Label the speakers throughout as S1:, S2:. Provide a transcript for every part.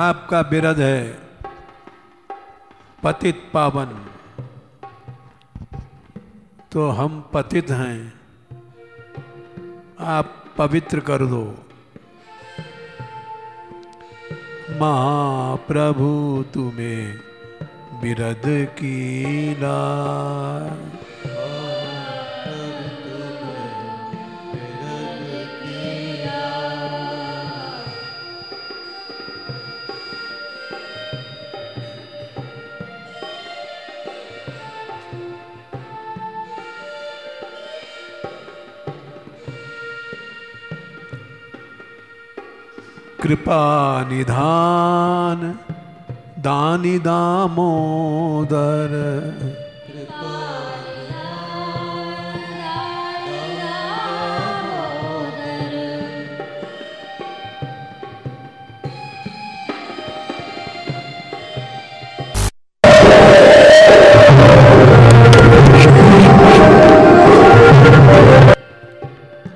S1: आपका बिरद है पतित पावन, तो हम पतित हैं, आप पवित्र कर दो। महाप्रभु तुम्हें बिरद कीला, कृपा निधान दानी दामोदर,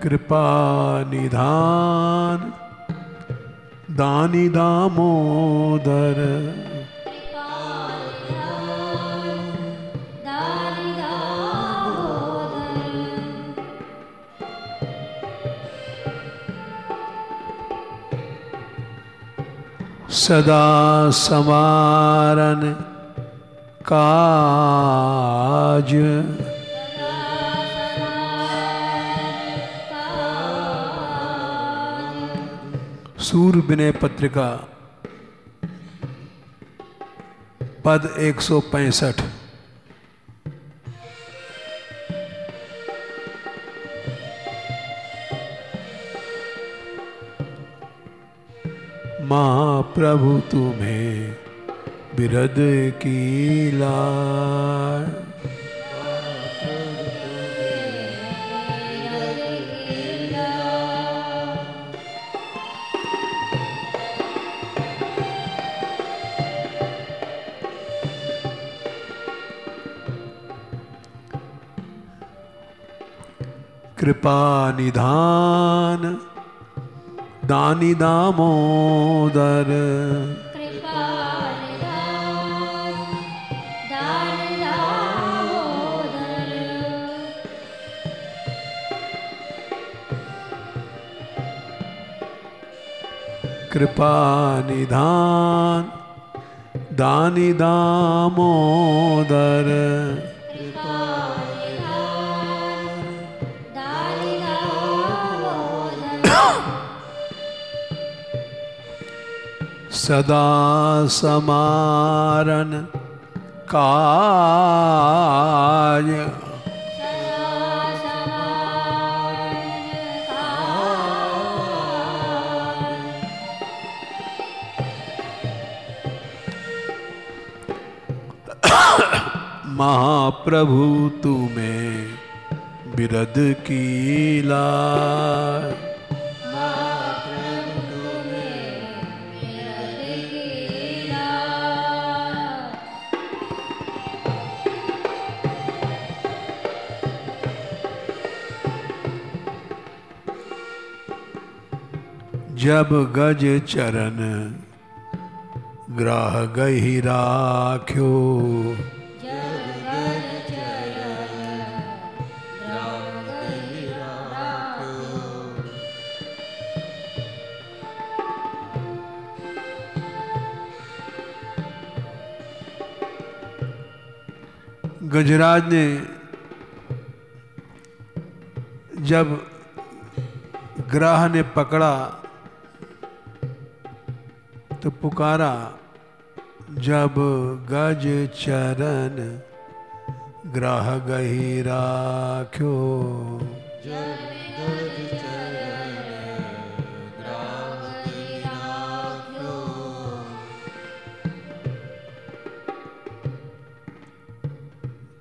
S1: कृपा निधान दानी दामोदर, सदा समारन काज, सूर विनय पत्रिका पद 165। महाप्रभु तुम्हें बिरद कीला, कृपा निधान दानी दामोदर,
S2: कृपा निधान दानी दामोदर,
S1: कृपा निधान दानी दामोदर, सदा समारन काज, महाप्रभु तुम्हें बिरद कीला, जब गज चरण ग्राह गही राख्यो, गजराज ने जब ग्राह ने पकड़ा तो पुकारा, जब गज चरण ग्राह गही राख्यो,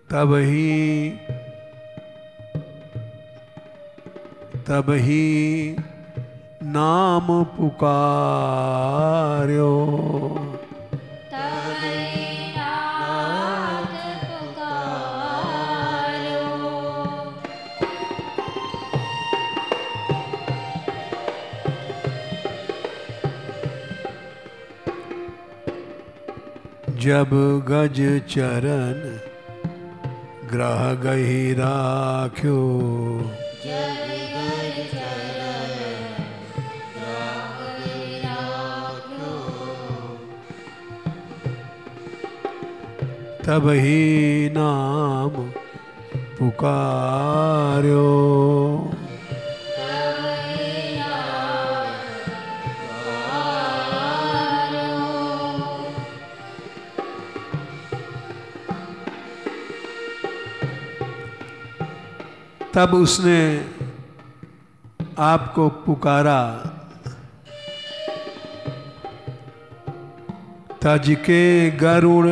S1: तब ही नाम पुकार्यो। जब गज चरण ग्रह गही राख्यो। तब ही नाम पुकार्यो। तब उसने आपको पुकारा। तज के गरुड़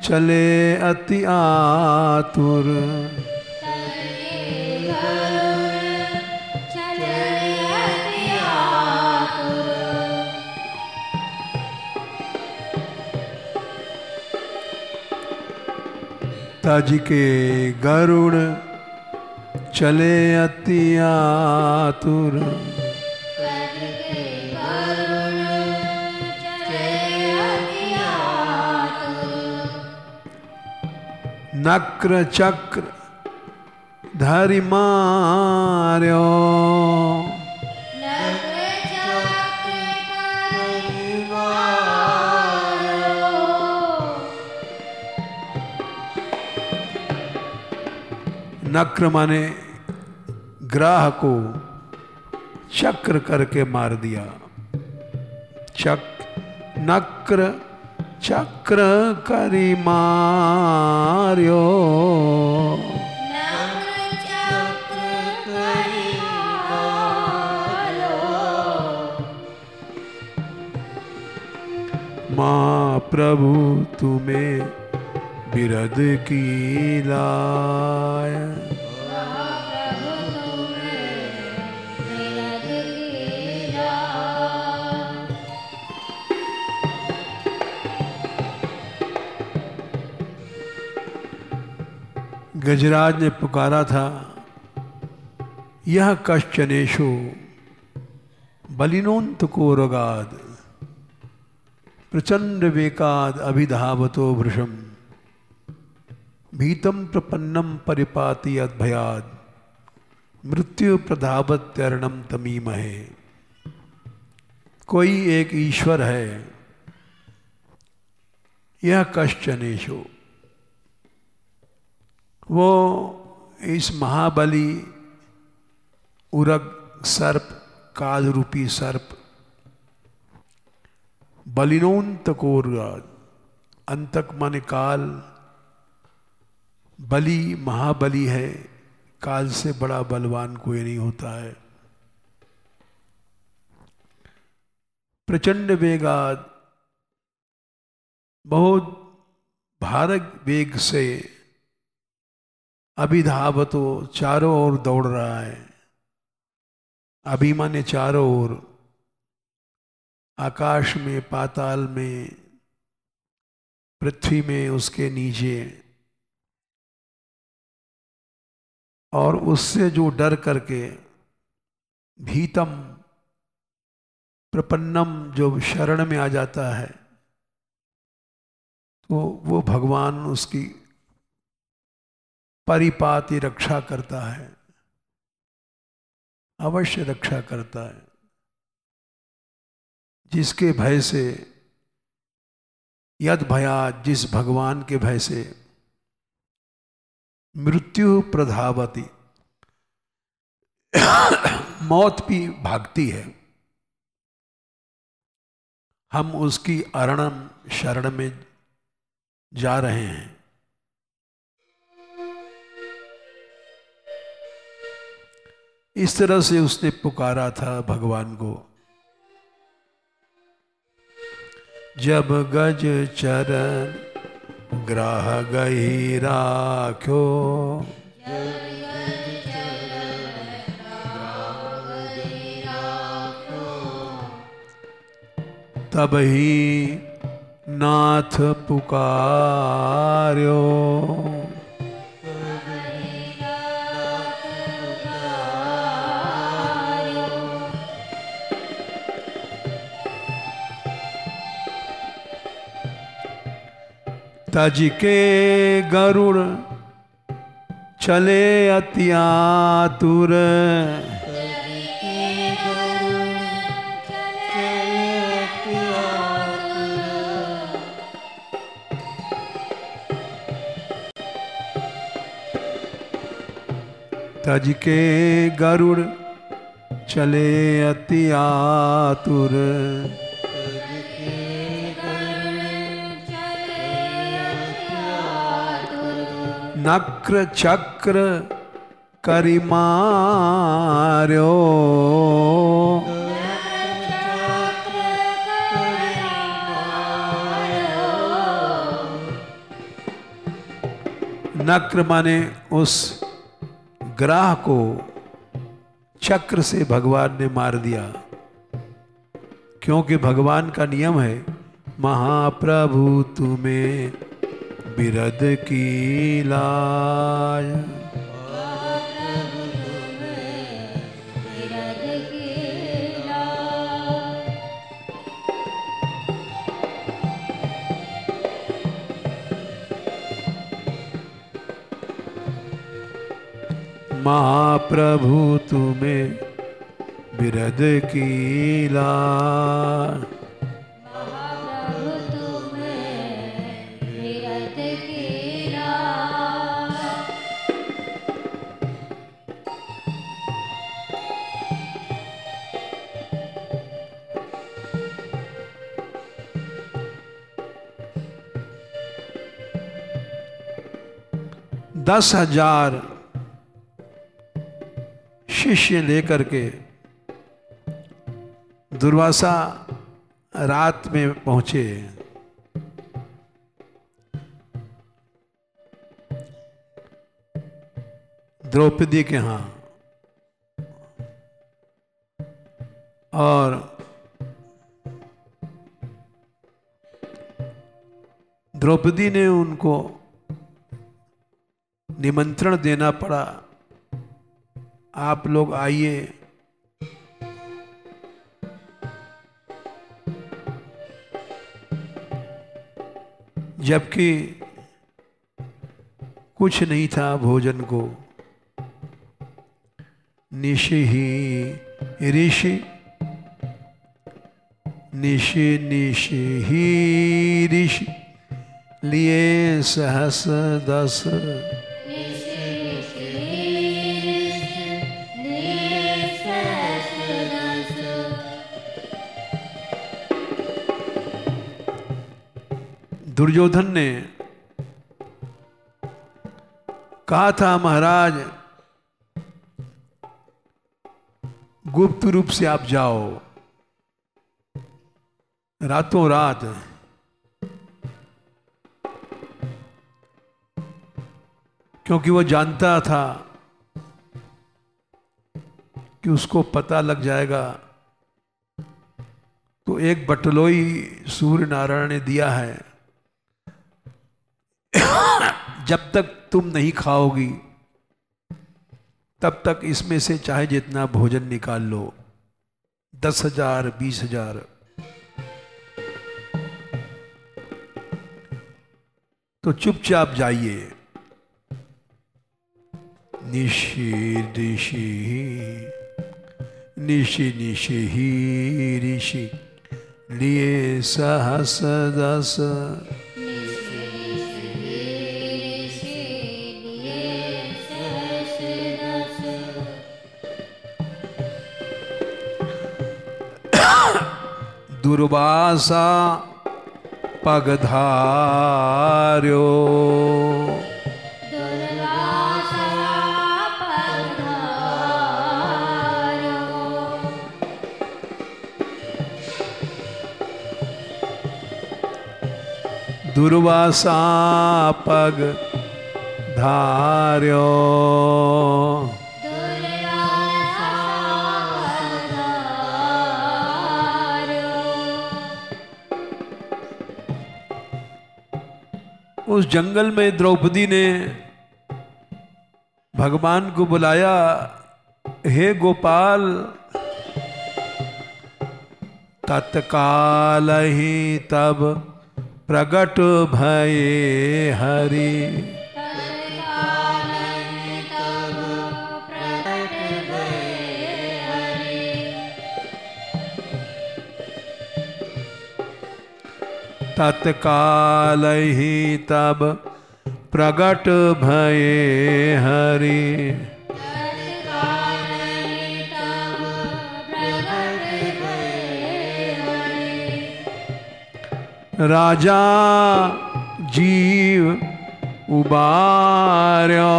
S1: चले अति आतुर। तज के गरुड़ चले अति आतुर। नक्र चक्र धरि मार्यो। नक्र माने ग्राह को चक्र करके मार दिया। नक्र चक्र करी मार्यो। माँ प्रभु तुम्हें बिरद की लाय। गजराज ने पुकारा था, यह कश्चनेशु बलिनोन्तको रोगाद प्रचंड वेकाद अभिधावतो भृशम भीतम प्रपन्नम परिपाति अद्भयाद मृत्यु प्रधावत्यर्णम तमीमहे। कोई एक ईश्वर है, यह कश्चनेशु, वो इस महाबली उरग सर्प, काल रूपी सर्प, बलिनोन्तकोर, अंतक माने काल, बली महाबली है, काल से बड़ा बलवान कोई नहीं होता है। प्रचंड वेगाद, बहुत भारत वेग से, अभिधावतो चारों ओर दौड़ रहा है। अभिमाने चारों ओर, आकाश में, पाताल में, पृथ्वी में, उसके नीचे, और उससे जो डर करके भीतम प्रपन्नम, जो शरण में आ जाता है, तो वो भगवान उसकी परिपाति रक्षा करता है, अवश्य रक्षा करता है। जिसके भय से, यद भयाद, जिस भगवान के भय से, मृत्यु प्रधावती, मौत भी भागती है। हम उसकी अरणम शरण में जा रहे हैं। इस तरह से उसने पुकारा था भगवान को। जब गज चरण ग्राह गही राख्यो, तब ही नाथ पुकार्यो। तज के गरुड़ चले अति आतुर। तज के गरुड़ चले अति आतुर। नक्र चक्र करि मार्यो। नक्र माने उस ग्राह को चक्र से भगवान ने मार दिया, क्योंकि भगवान का नियम है महाप्रभु तुम्हें बिरद की लाज। महाप्रभु तुम्हें बिरद की लाज। दस 10,000 शिष्य लेकर के दुर्वासा रात में पहुंचे। द्रौपदी के यहाँ, और द्रौपदी ने उनको निमंत्रण देना पड़ा, आप लोग आइए। जबकि कुछ नहीं था भोजन को। निशि ही ऋषि, निशि निशि ही ऋषि लिए सहस 10। दुर्योधन ने कहा था महाराज गुप्त रूप से आप जाओ, रातों रात क्योंकि वो जानता था कि उसको पता लग जाएगा। तो एक बटलोई सूर्य नारायण ने दिया है, जब तक तुम नहीं खाओगी तब तक इसमें से चाहे जितना भोजन निकाल लो, 10,000 20,000। तो चुपचाप जाइए। निशि ऋषि निशि निशि ही ऋषि लिए सहस 10। दुर्वासा पगधार्यो। दुर्वासा पग धार्यो। उस जंगल में द्रौपदी ने भगवान को बुलाया, हे गोपाल। तत्काल ही तब प्रगट भये हरि। तत्काल ही तब प्रगट भये हरि। राजा जीव उबार्यो।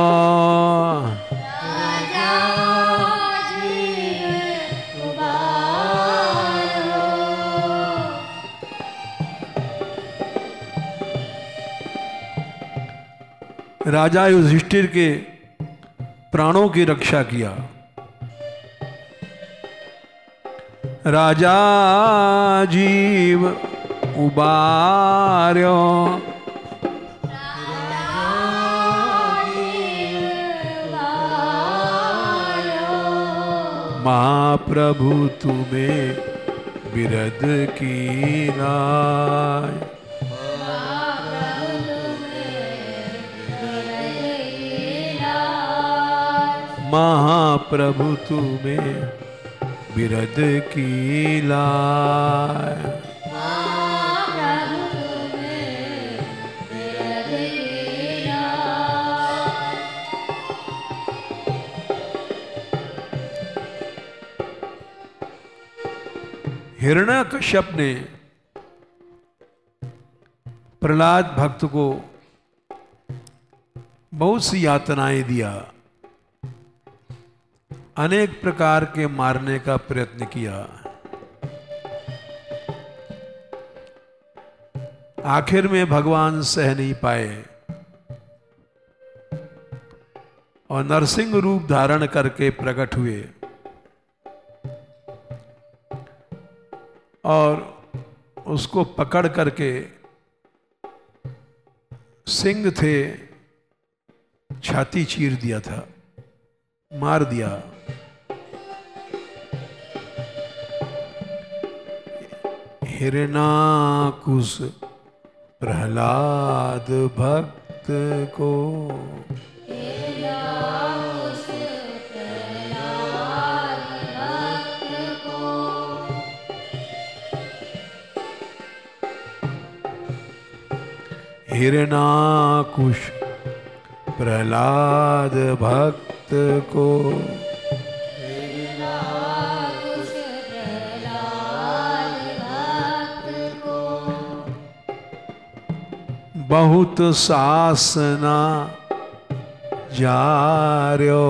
S1: राजा युधिष्ठिर के प्राणों की रक्षा किया। राजा जीव उबार्यो। महाप्रभु तुम्हें बिरद की नाय। महाप्रभु तुम्हें बिरद की लाय। हिरण्यकश्यप ने प्रहलाद भक्त को बहुत सी यातनाएं दिया, अनेक प्रकार के मारने का प्रयत्न किया। आखिर में भगवान सह नहीं पाए और नरसिंह रूप धारण करके प्रकट हुए और उसको पकड़ करके, सिंह थे, छाती चीर दिया था, मार दिया। हिरणाकुश प्रहलाद भक्त को। हिरणाकुश प्रहलाद भक्त को। बहुत सासना जार्यो।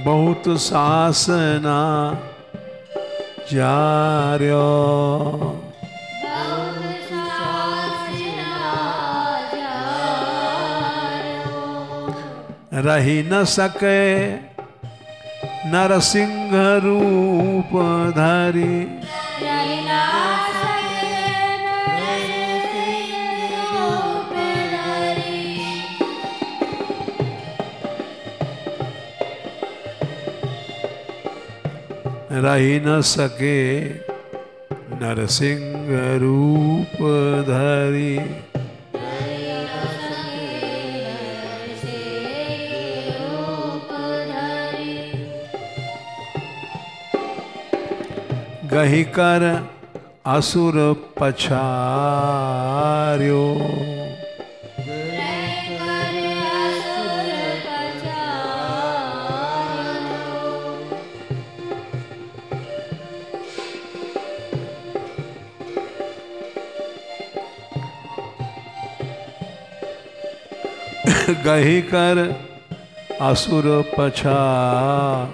S1: बहुत सासना जार्यो। रही न सके नरसिंह रूप धरी। रही न सके नरसिंह रूप धरी। गही कर असुर पछार्यो। गही कर असुर पछार्यो।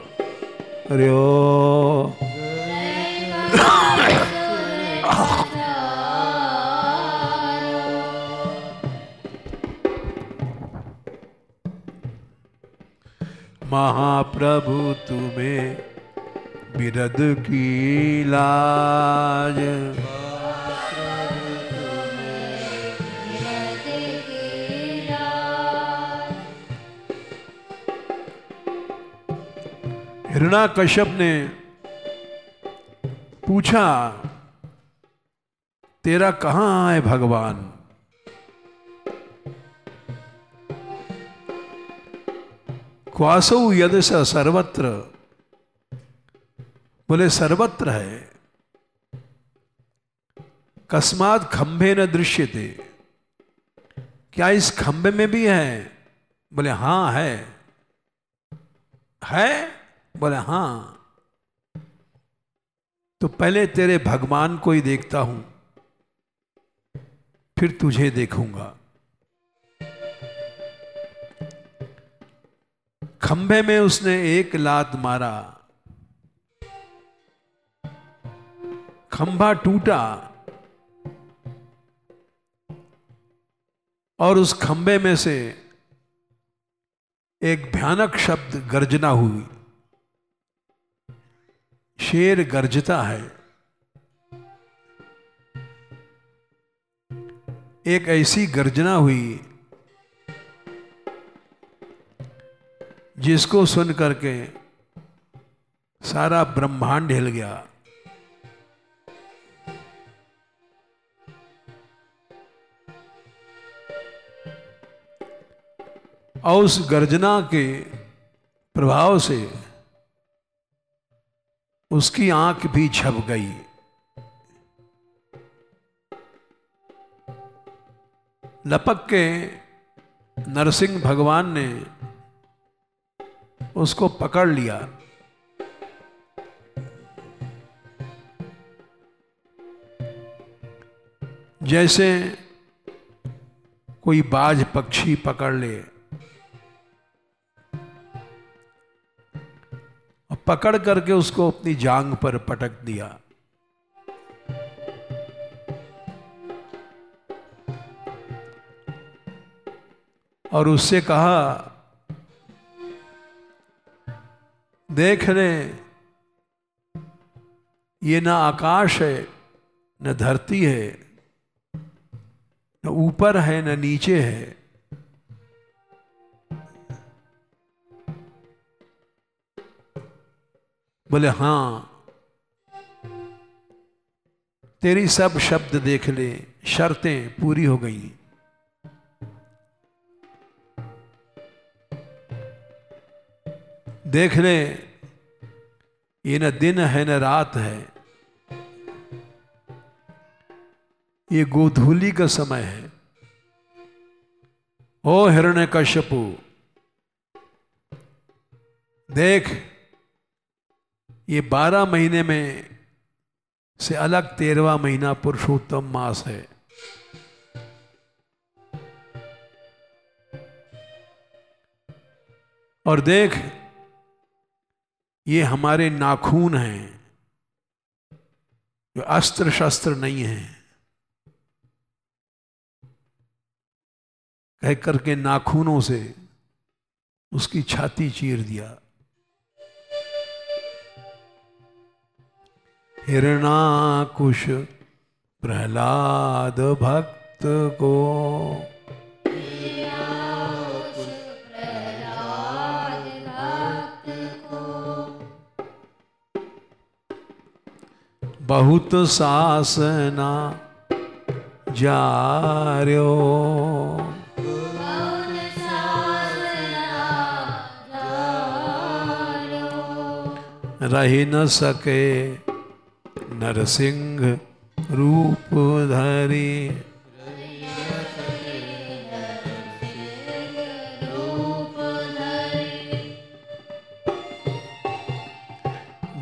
S1: महाप्रभु तुम्हें बिरद की लाज। हिरण्याकश्यप ने पूछा, तेरा कहां है भगवान? क्वासौ यदस सर्वत्र, बोले सर्वत्र है। कस्मात् खंभे न दृश्यते, क्या इस खंभे में भी है? बोले हां है। है? बोले हां। तो पहले तेरे भगवान को ही देखता हूं, फिर तुझे देखूंगा। खंभे में उसने एक लात मारा, खंभा टूटा और उस खंभे में से एक भयानक शब्द गर्जना हुई। शेर गर्जता है। एक ऐसी गर्जना हुई जिसको सुन करके सारा ब्रह्मांड हिल गया। और उस गर्जना के प्रभाव से उसकी आंख भी झप गई। लपक के नरसिंह भगवान ने उसको पकड़ लिया। जैसे कोई बाज पक्षी पकड़ ले, और पकड़ करके उसको अपनी जांग पर पटक दिया। और उससे कहा, देख ले, ये ना आकाश है न धरती है, न ऊपर है न नीचे है, बोले हां। तेरी सब शब्द देख ले, शर्तें पूरी हो गई। देख ले, ये न दिन है न रात है, ये गोधूली का समय है। ओ हिरण्यकश्यपु, देख, ये 12 महीने में से अलग 13वां महीना पुरुषोत्तम मास है। और देख, ये हमारे नाखून हैं, जो अस्त्र शस्त्र नहीं है। कह करके नाखूनों से उसकी छाती चीर दिया। हिरण्याकुश प्रहलाद भक्त को, बहुत सासना जार्यो, रही न सके नरसिंह रूप धरी।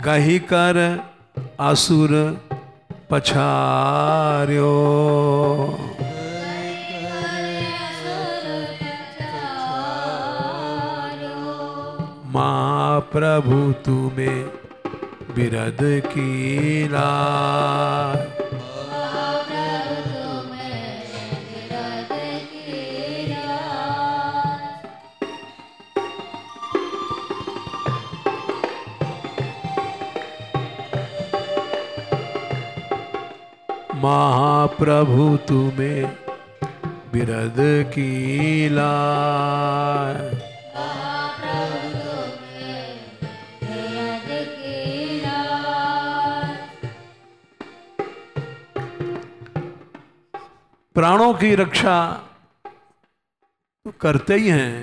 S1: गही कर असुर पछार्यो, मां प्रभु तुम्हें बिरद की लाज। महाप्रभु तुम्हें बिरद की लाय। प्राणों की रक्षा तो करते ही हैं,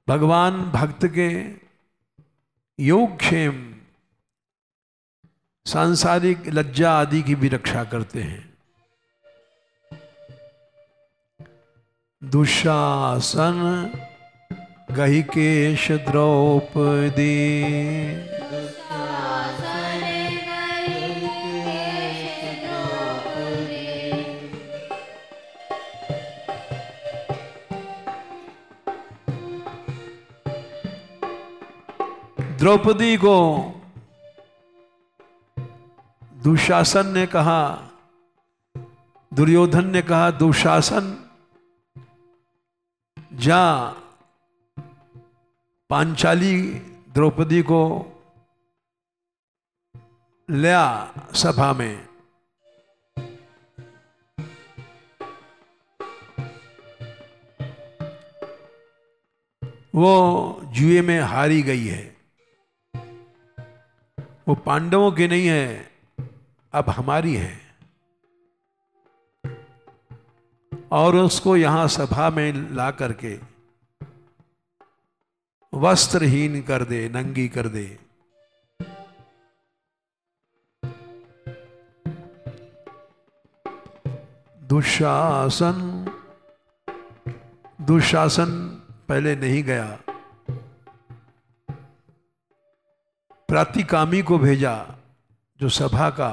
S1: भगवान भक्त के योगक्षेम सांसारिक लज्जा आदि की भी रक्षा करते हैं। दुशासन गहिकेश द्रौपदी, द्रौपदी को दुशासन ने कहा, दुर्योधन ने कहा, दुशासन जा पांचाली द्रौपदी को ले आ सभा में। वो जुए में हारी गई है, वो पांडवों की नहीं है, अब हमारी है। और उसको यहां सभा में ला करके वस्त्रहीन कर दे, नंगी कर दे। दुशासन पहले नहीं गया, प्रातिकामी को भेजा जो सभा का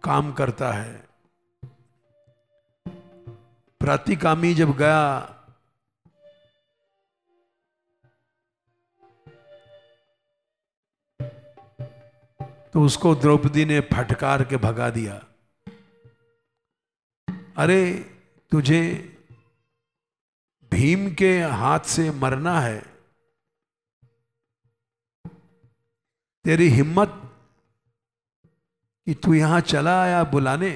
S1: काम करता है। प्रातिकामी जब गया तो उसको द्रौपदी ने फटकार के भगा दिया। अरे तुझे भीम के हाथ से मरना है, तेरी हिम्मत कि तू यहां चला आया बुलाने।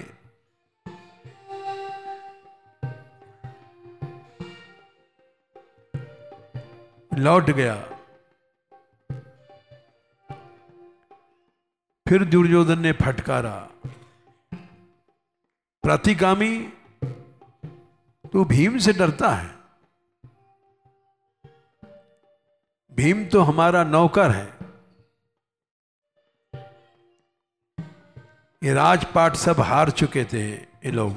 S1: लौट गया। फिर दुर्योधन ने फटकारा, प्रतिगामी तू भीम से डरता है? भीम तो हमारा नौकर है। ये राजपाट सब हार चुके थे ये लोग।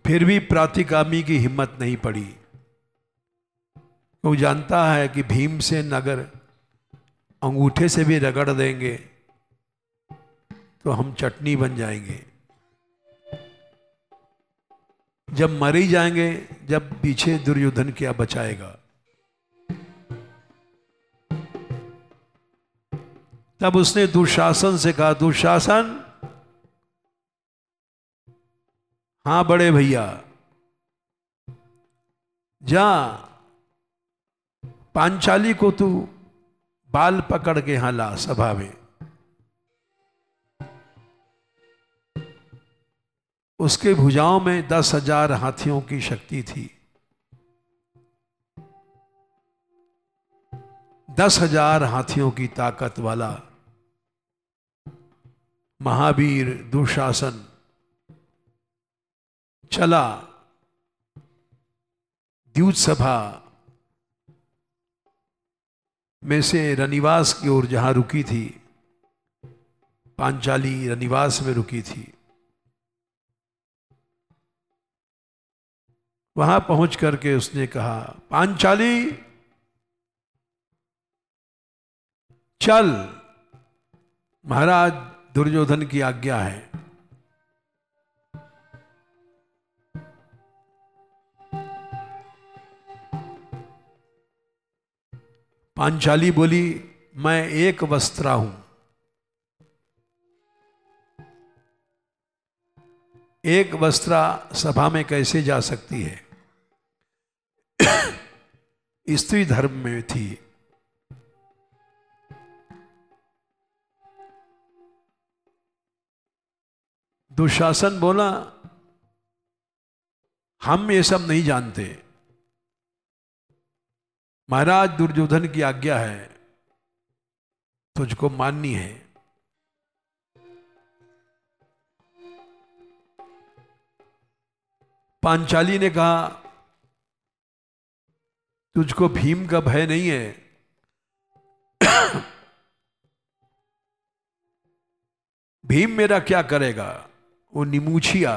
S1: फिर भी प्रातिगामी की हिम्मत नहीं पड़ी। वो जानता है कि भीमसेन अगर अंगूठे से भी रगड़ देंगे तो हम चटनी बन जाएंगे। जब मर ही जाएंगे, जब पीछे दुर्योधन क्या बचाएगा। तब उसने दुशासन से कहा, दुशासन, हां बड़े भैया, जा पांचाली को तू बाल पकड़ के यहां ला सभा में। उसके भुजाओं में 10,000 हाथियों की शक्ति थी। 10,000 हाथियों की ताकत वाला महावीर दुशासन चला द्यूत सभा में से रनिवास की ओर, जहां रुकी थी पांचाली, रनिवास में रुकी थी। वहां पहुंच करके उसने कहा, पांचाली चल, महाराज दुर्योधन की आज्ञा है। पांचाली बोली, मैं एक वस्त्रा हूं, एक वस्त्रा सभा में कैसे जा सकती है? स्त्री धर्म में थी। दुशासन बोला, हम ये सब नहीं जानते, महाराज दुर्योधन की आज्ञा है, तुझको माननी है। पांचाली ने कहा, तुझको भीम का भय नहीं है? भीम मेरा क्या करेगा? वो निमुछिया।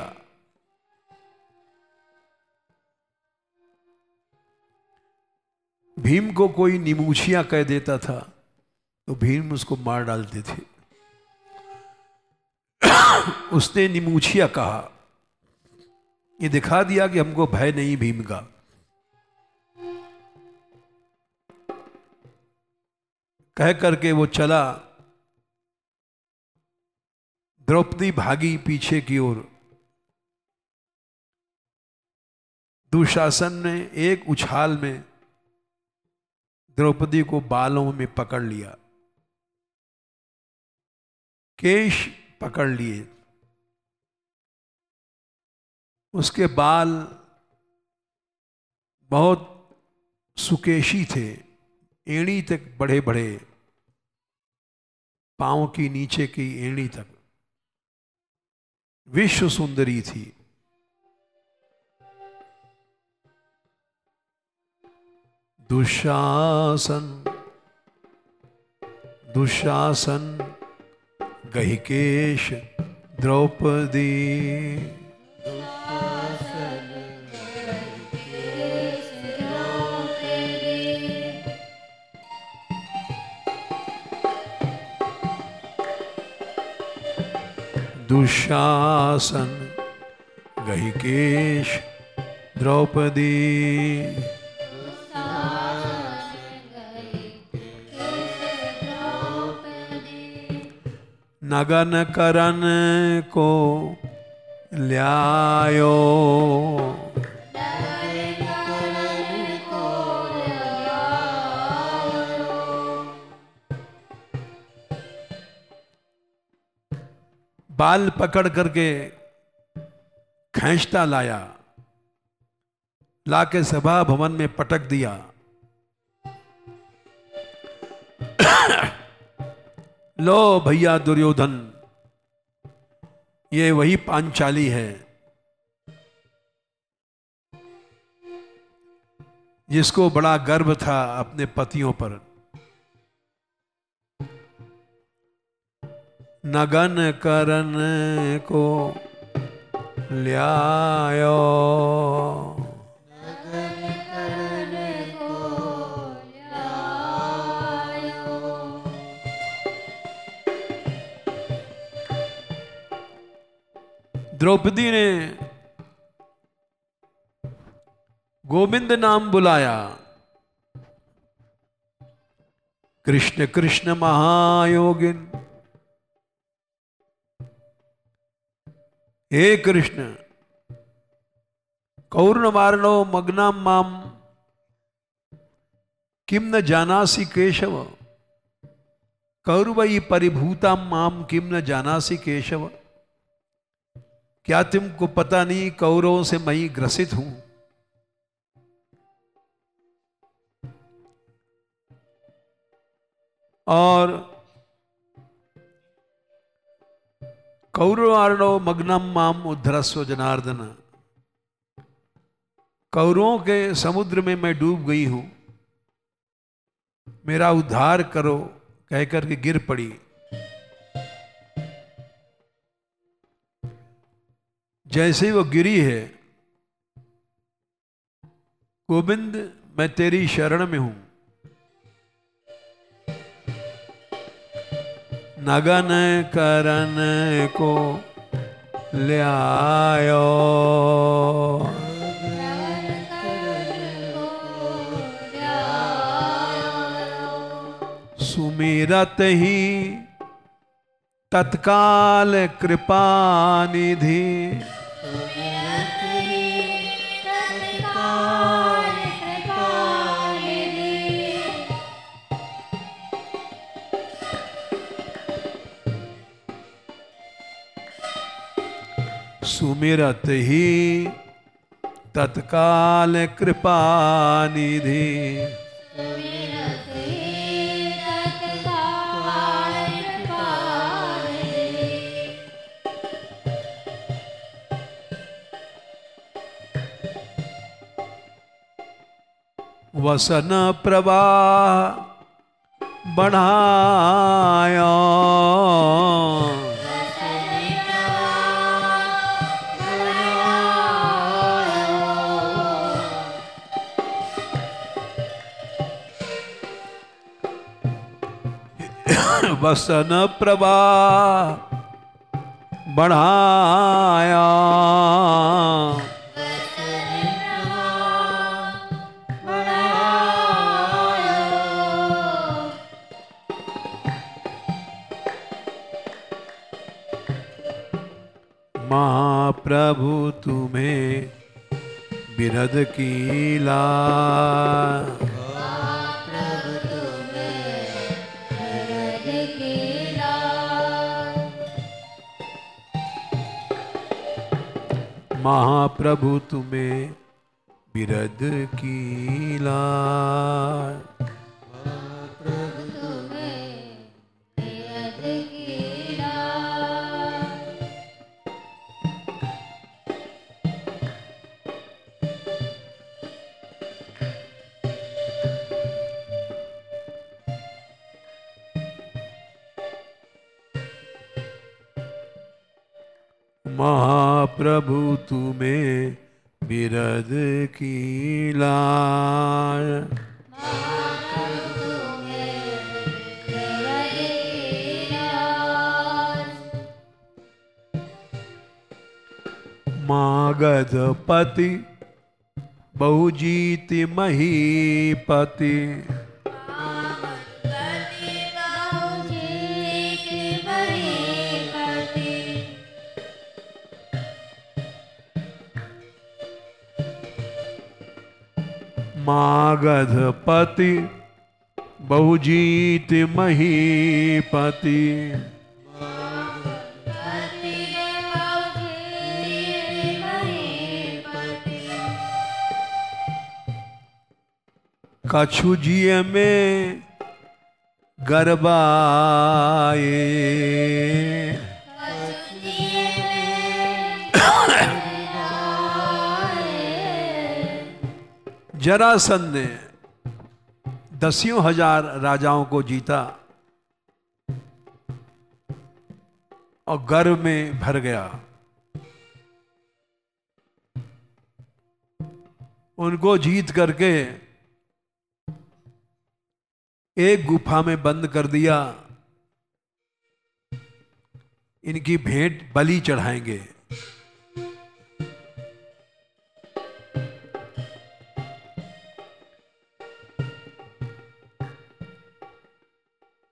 S1: भीम को कोई निमुछिया कह देता था तो भीम उसको मार डालते थे। उसने निमुछिया कहा, ये दिखा दिया कि हमको भय नहीं भीम का। कह करके वो चला। द्रौपदी भागी पीछे की ओर। दुशासन ने एक उछाल में द्रौपदी को बालों में पकड़ लिया, केश पकड़ लिए। उसके बाल बहुत सुकेशी थे, एड़ी तक बड़े बड़े, पांव की नीचे की एड़ी तक। विश्व सुंदरी थी। दुशासन दुशासन गहिकेश द्रौपदी। दुशासन गहिकेश द्रौपदी। नगन करन को ल्यायो। बाल पकड़ करके खींचता लाया, लाके सभा भवन में पटक दिया। लो भैया दुर्योधन, ये वही पांचाली है जिसको बड़ा गर्व था अपने पतियों पर। नगन करन को ल्यायो। द्रौपदी ने गोविंद नाम बुलाया। कृष्ण कृष्ण महायोगिन। हे कृष्ण, कौर्णवार्णो मग्नाम माम किम न जानासि केशव। कौरवई परिभूता माम किम न जानासि केशव। क्या तुमको पता नहीं कौरवों से मैं ग्रसित हूं? और कौरवार्णो मग्नम माम उद्धरस्व जनार्दन। कौरवों के समुद्र में मैं डूब गई हूं, मेरा उद्धार करो कहकर के गिर पड़ी। जैसे वो गिरी है, गोविंद मैं तेरी शरण में हूं। नगन करन को ल्यायो। सुमिरत ही तत्काल कृपा निधि। सुमिरत ही तत्काल कृपा निधि।
S2: सुमिरत ही तत्काल कृपा निधि।
S1: वसन प्रवाह बढ़ाया, वसन प्रवाह बढ़ाया, महाप्रभु तुम्हें बिरद कीला। महाप्रभु तुम्हें बिरद कीला। महाप्रभु तुम्हें बिरद कीला। मागधपति बहुजीति महीपति। मागधपति बहुजीत महीपति। कछुजिय में गरबाए, जरासंध ने 10,000 राजाओं को जीता और गर्व में भर गया। उनको जीत करके एक गुफा में बंद कर दिया। इनकी भेंट बलि चढ़ाएंगे।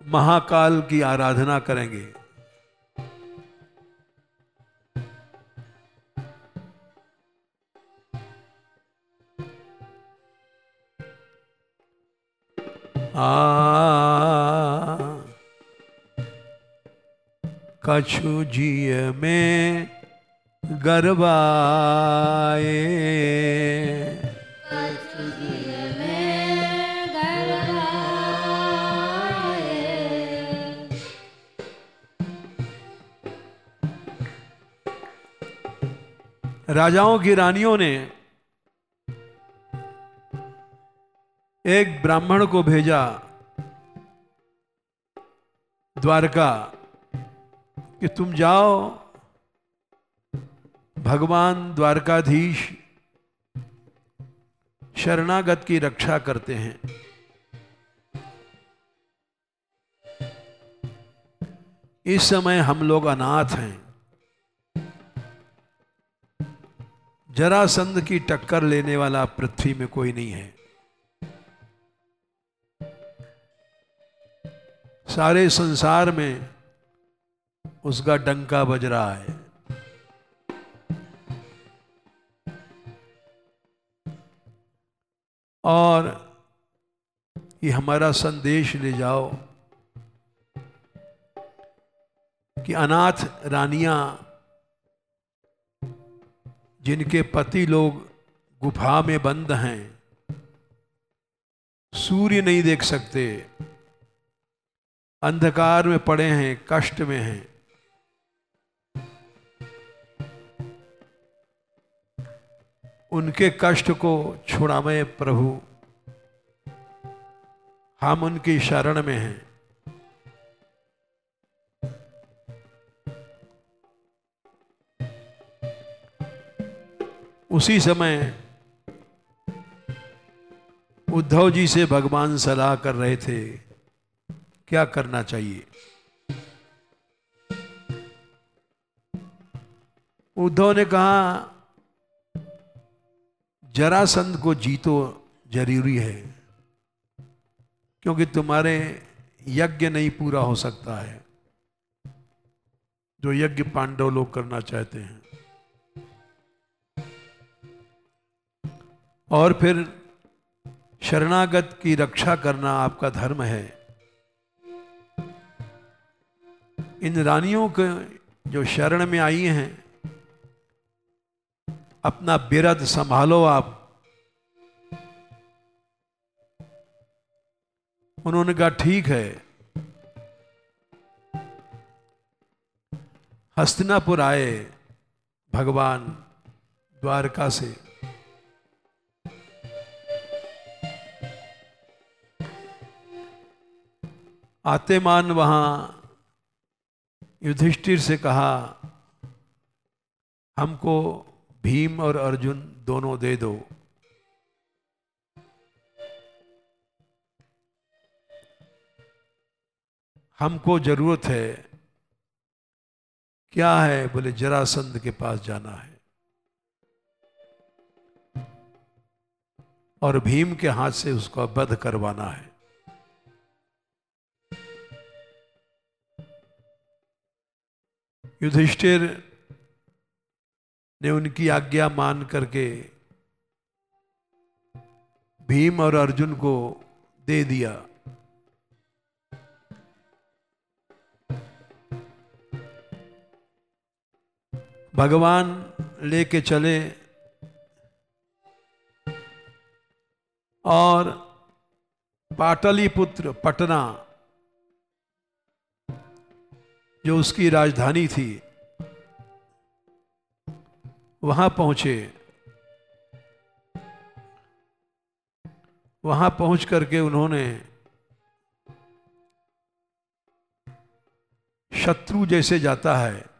S1: महाकाल की आराधना करेंगे। कछुजिय में गरबाए, राजाओं की रानियों ने एक ब्राह्मण को भेजा द्वारका कि तुम जाओ, भगवान द्वारकाधीश शरणागत की रक्षा करते हैं। इस समय हम लोग अनाथ हैं। जरासंध की टक्कर लेने वाला पृथ्वी में कोई नहीं है। सारे संसार में उसका डंका बज रहा है। और ये हमारा संदेश ले जाओ कि अनाथ रानियां जिनके पति लोग गुफा में बंद हैं, सूर्य नहीं देख सकते, अंधकार में पड़े हैं, कष्ट में हैं, उनके कष्ट को छुड़ावे प्रभु, हम उनकी शरण में हैं। उसी समय उद्धव जी से भगवान सलाह कर रहे थे क्या करना चाहिए। उद्धव ने कहा जरासंध को जीतो जरूरी है, क्योंकि तुम्हारे यज्ञ नहीं पूरा हो सकता है जो यज्ञ पांडव लोग करना चाहते हैं। और फिर शरणागत की रक्षा करना आपका धर्म है। इन रानियों के जो शरण में आई हैं, अपना बिरद संभालो आप। उन्होंने कहा ठीक है। हस्तिनापुर आए भगवान द्वारका से। आते मान वहां युधिष्ठिर से कहा हमको भीम और अर्जुन दोनों दे दो। हमको जरूरत है। क्या है? बोले जरासंध के पास जाना है और भीम के हाथ से उसका वध करवाना है। युधिष्ठिर ने उनकी आज्ञा मान करके भीम और अर्जुन को दे दिया। भगवान लेके चले और पाटलिपुत्र पटना जो उसकी राजधानी थी वहां पहुंचे। वहां पहुंच करके उन्होंने शत्रु जैसे जाता है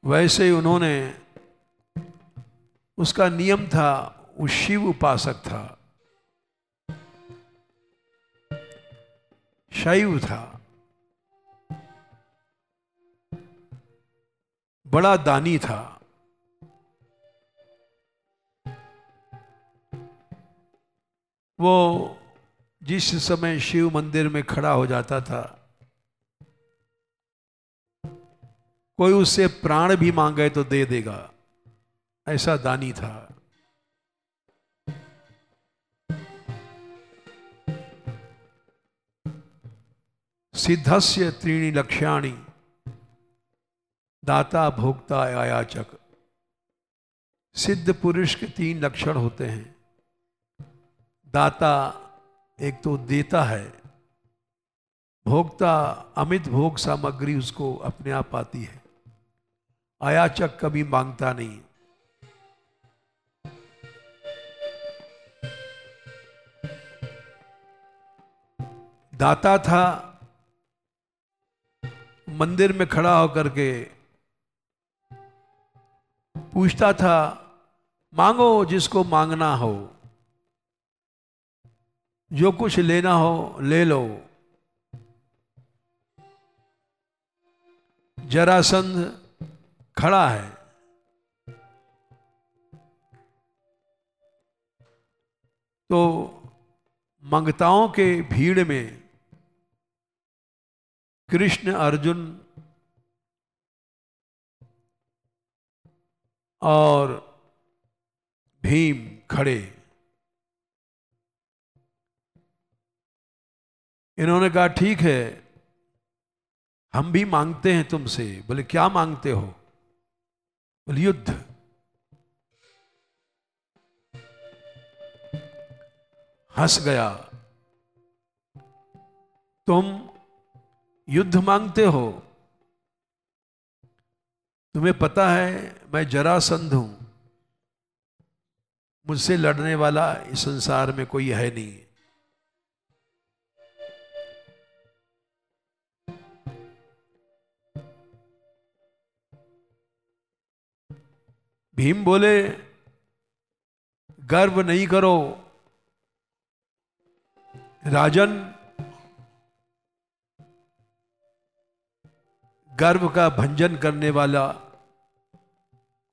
S1: वैसे ही उन्होंने, उसका नियम था, वो शिव उपासक था, शैव था, बड़ा दानी था। वो जिस समय शिव मंदिर में खड़ा हो जाता था कोई उससे प्राण भी मांगे तो दे देगा, ऐसा दानी था। सिद्धस्य त्रीणि लक्ष्याणि दाता भोक्ता आयाचक। सिद्ध पुरुष के 3 लक्षण होते हैं। दाता एक तो देता है, भोक्ता अमित भोग सामग्री उसको अपने आप आती है, आयाचक कभी मांगता नहीं। दाता था, मंदिर में खड़ा होकर के पूछता था मांगो जिसको मांगना हो, जो कुछ लेना हो ले लो। जरासंध खड़ा है, तो मंगताओं के भीड़ में कृष्ण, अर्जुन और भीम खड़े। इन्होंने कहा ठीक है हम भी मांगते हैं तुमसे। बोले क्या मांगते हो? बोले युद्ध। हंस गया। तुम युद्ध मांगते हो? तुम्हें पता है मैं जरासंध हूं, मुझसे लड़ने वाला इस संसार में कोई है नहीं। भीम बोले गर्व नहीं करो राजन, गर्व का भंजन करने वाला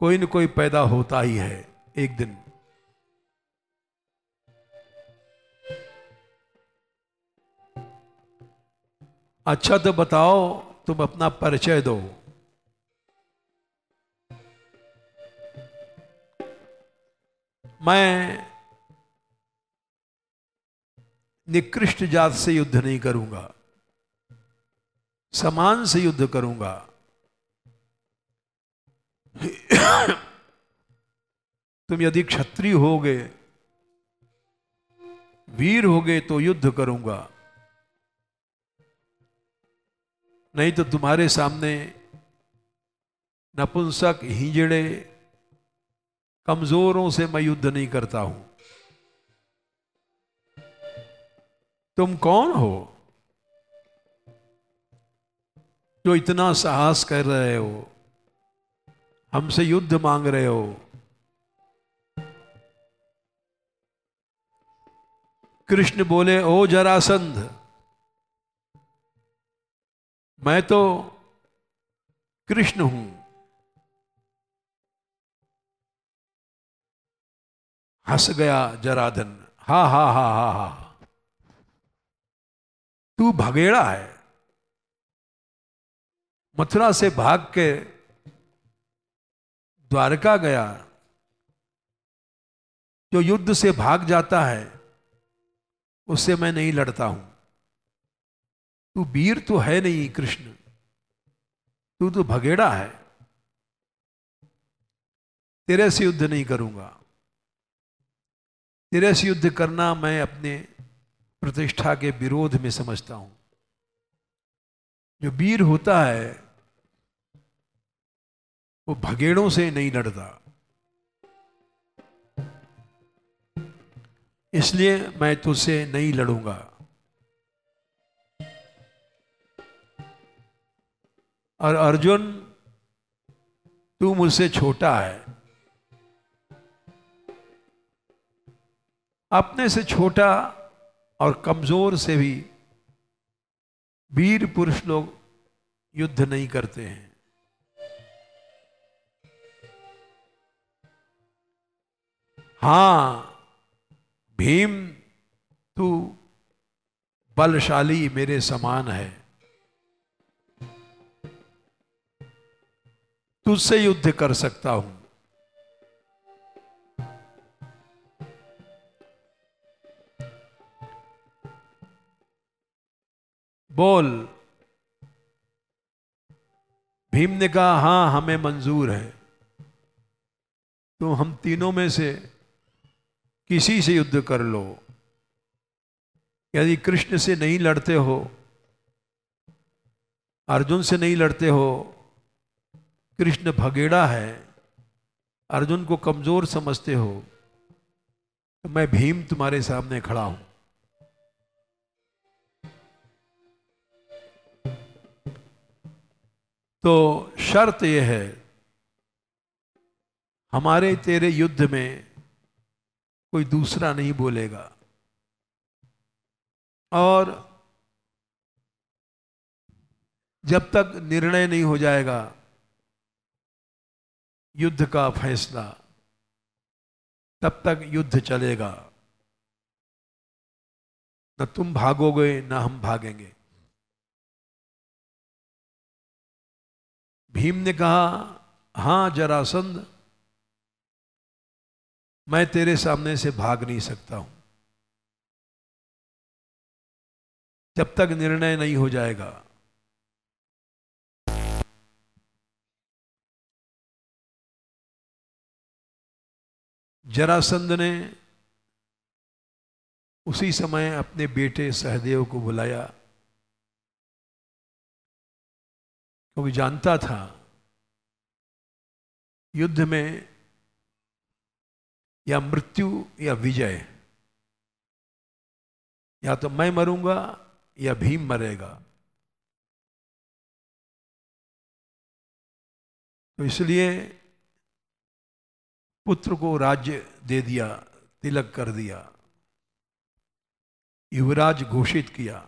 S1: कोई न कोई पैदा होता ही है एक दिन। अच्छा तो बताओ, तुम अपना परिचय दो। मैं निकृष्ट जात से युद्ध नहीं करूंगा, समान से युद्ध करूंगा। तुम यदि क्षत्रिय होगे, वीर होगे तो युद्ध करूंगा, नहीं तो तुम्हारे सामने नपुंसक, हिजड़े, कमजोरों से मैं युद्ध नहीं करता हूं। तुम कौन हो जो इतना साहस कर रहे हो, हमसे युद्ध मांग रहे हो? कृष्ण बोले ओ जरासंध, मैं तो कृष्ण हूं। हंस गया जराधन, हा हा हा हा हा, तू भगेड़ा है। मथुरा से भाग के द्वारका गया। जो युद्ध से भाग जाता है उससे मैं नहीं लड़ता हूं। तू वीर तो है नहीं कृष्ण, तू तो भगेड़ा है, तेरे से युद्ध नहीं करूंगा। तेरे से युद्ध करना मैं अपने प्रतिष्ठा के विरोध में समझता हूं। जो वीर होता है वो भगेड़ों से नहीं लड़ता, इसलिए मैं तुझसे नहीं लड़ूंगा। और अर्जुन, तू मुझसे छोटा है। अपने से छोटा और कमजोर से भी वीर पुरुष लोग युद्ध नहीं करते हैं। हां भीम, तू बलशाली मेरे समान है, तुझसे युद्ध कर सकता हूं। बोल। भीम ने कहा हां हमें मंजूर है, तो हम तीनों में से किसी से युद्ध कर लो। यदि कृष्ण से नहीं लड़ते हो, अर्जुन से नहीं लड़ते हो, कृष्ण भगेड़ा है, अर्जुन को कमजोर समझते हो, तो मैं भीम तुम्हारे सामने खड़ा हूं। तो शर्त यह है, हमारे तेरे युद्ध में कोई दूसरा नहीं बोलेगा, और जब तक निर्णय नहीं हो जाएगा युद्ध का फैसला, तब तक युद्ध चलेगा। न तुम भागोगे न हम भागेंगे। भीम ने कहा हां जरासंध, मैं तेरे सामने से भाग नहीं सकता हूं जब तक निर्णय नहीं हो जाएगा। जरासंध ने उसी समय अपने बेटे सहदेव को बुलाया, क्योंकि जानता था युद्ध में या मृत्यु या विजय, या तो मैं मरूंगा या भीम मरेगा। तो इसलिए पुत्र को राज्य दे दिया, तिलक कर दिया, युवराज घोषित किया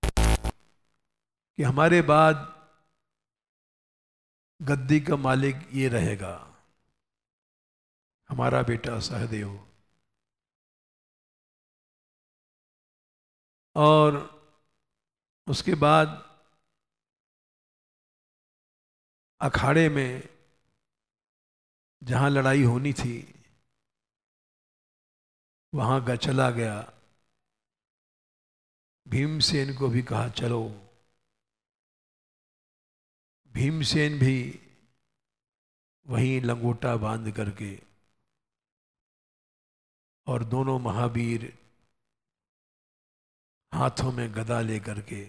S1: कि हमारे बाद गद्दी का मालिक ये रहेगा, हमारा बेटा सहदेव। और उसके बाद अखाड़े में जहां लड़ाई होनी थी वहां का चला गया। भीमसेन को भी कहा चलो। भीमसेन भी वहीं लंगोटा बांध करके, और दोनों महावीर हाथों में गदा लेकर के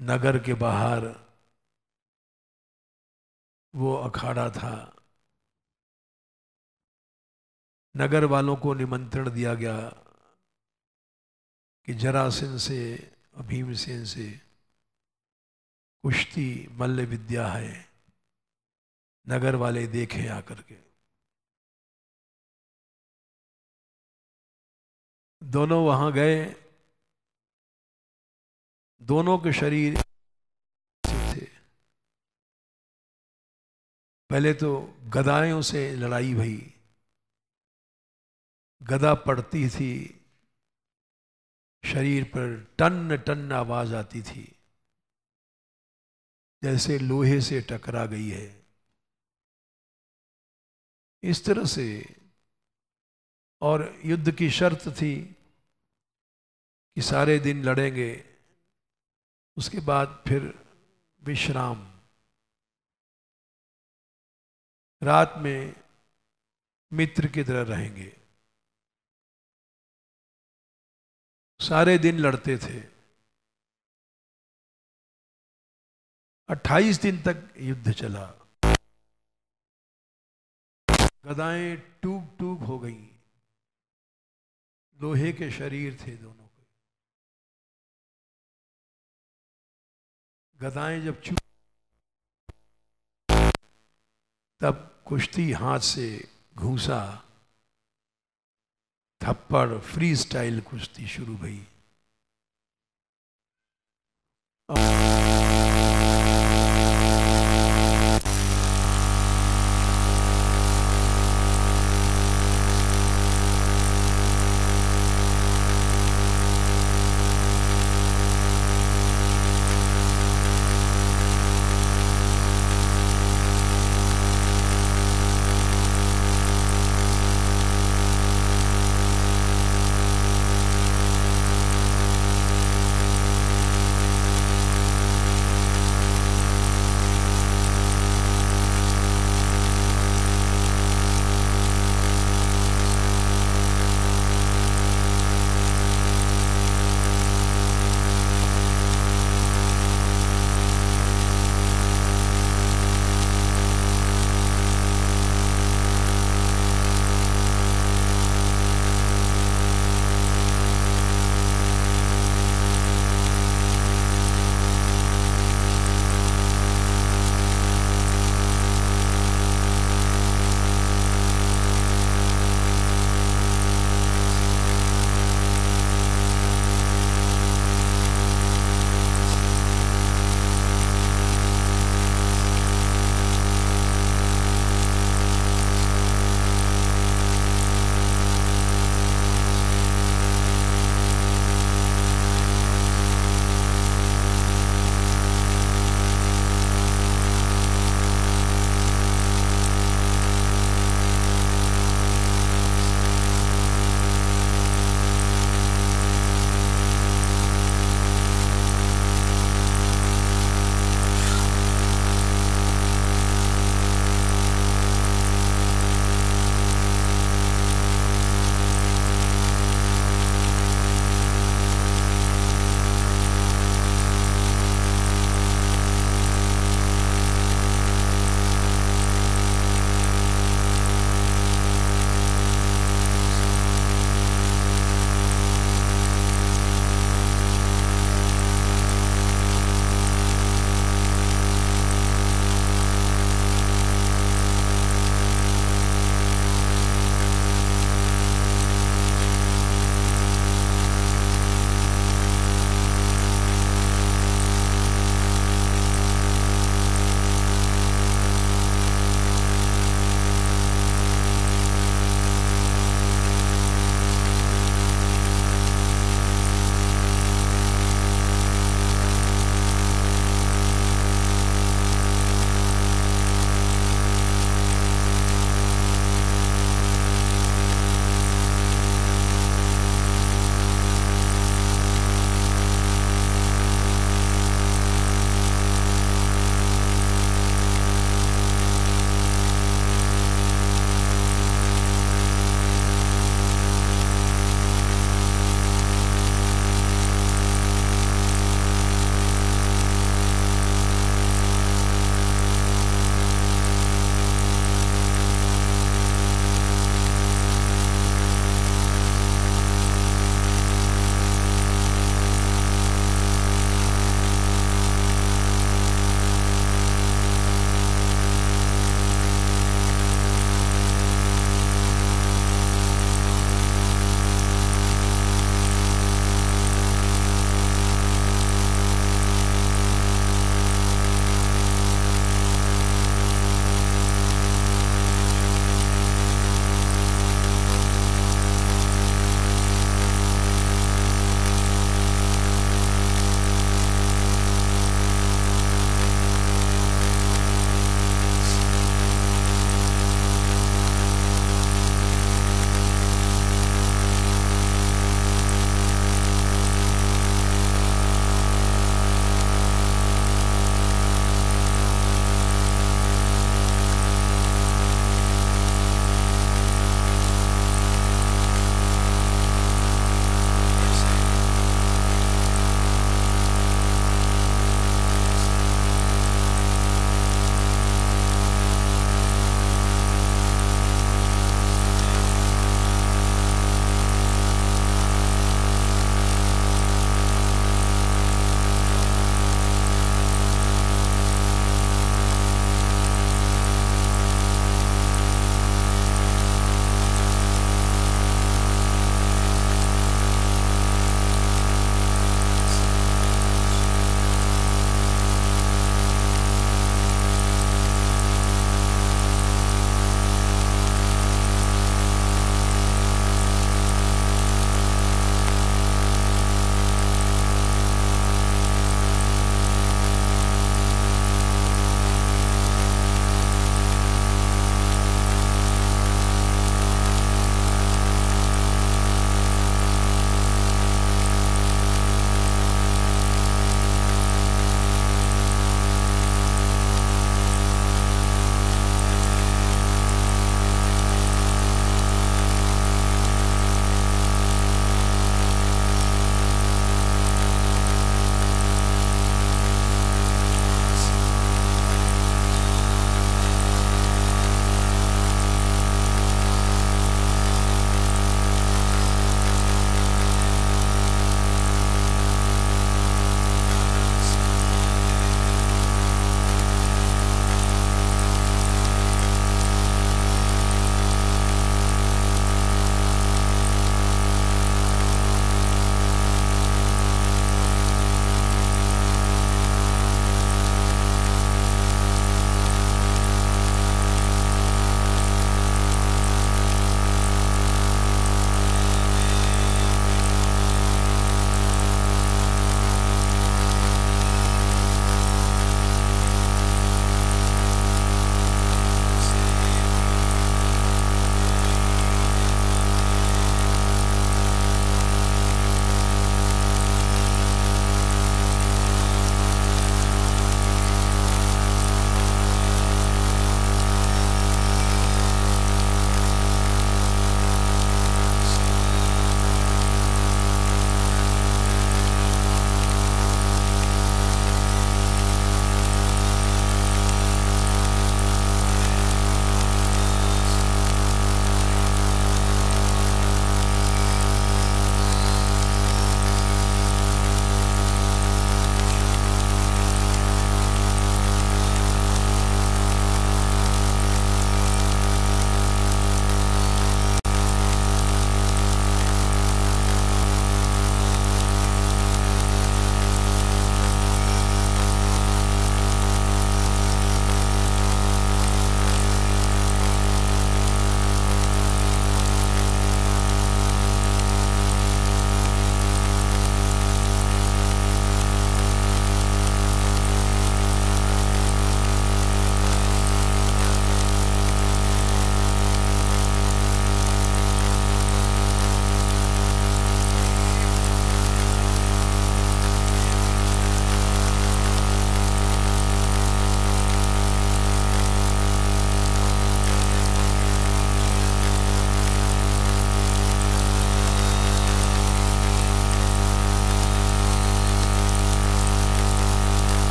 S1: नगर के बाहर, वो अखाड़ा था, नगर वालों को निमंत्रण दिया गया कि जरासंध से और भीमसेन से कुश्ती मल्ल विद्या है, नगर वाले देखें आकर के। दोनों वहां गए। दोनों के शरीर थे। पहले तो गदाओं से लड़ाई भई, गदा पड़ती थी, शरीर पर टन टन आवाज आती थी, जैसे लोहे से टकरा गई है। इस तरह से, और युद्ध की शर्त थी कि सारे दिन लड़ेंगे, उसके बाद फिर विश्राम, रात में मित्र की तरह रहेंगे। सारे दिन लड़ते थे। 28 दिन तक युद्ध चला। गदाएं टूक टूक हो गई। लोहे के शरीर थे दोनों के। गदाएं जब चूक, तब कुश्ती हाथ से घूसा, थप्पड़, फ्री स्टाइल कुश्ती शुरू भई।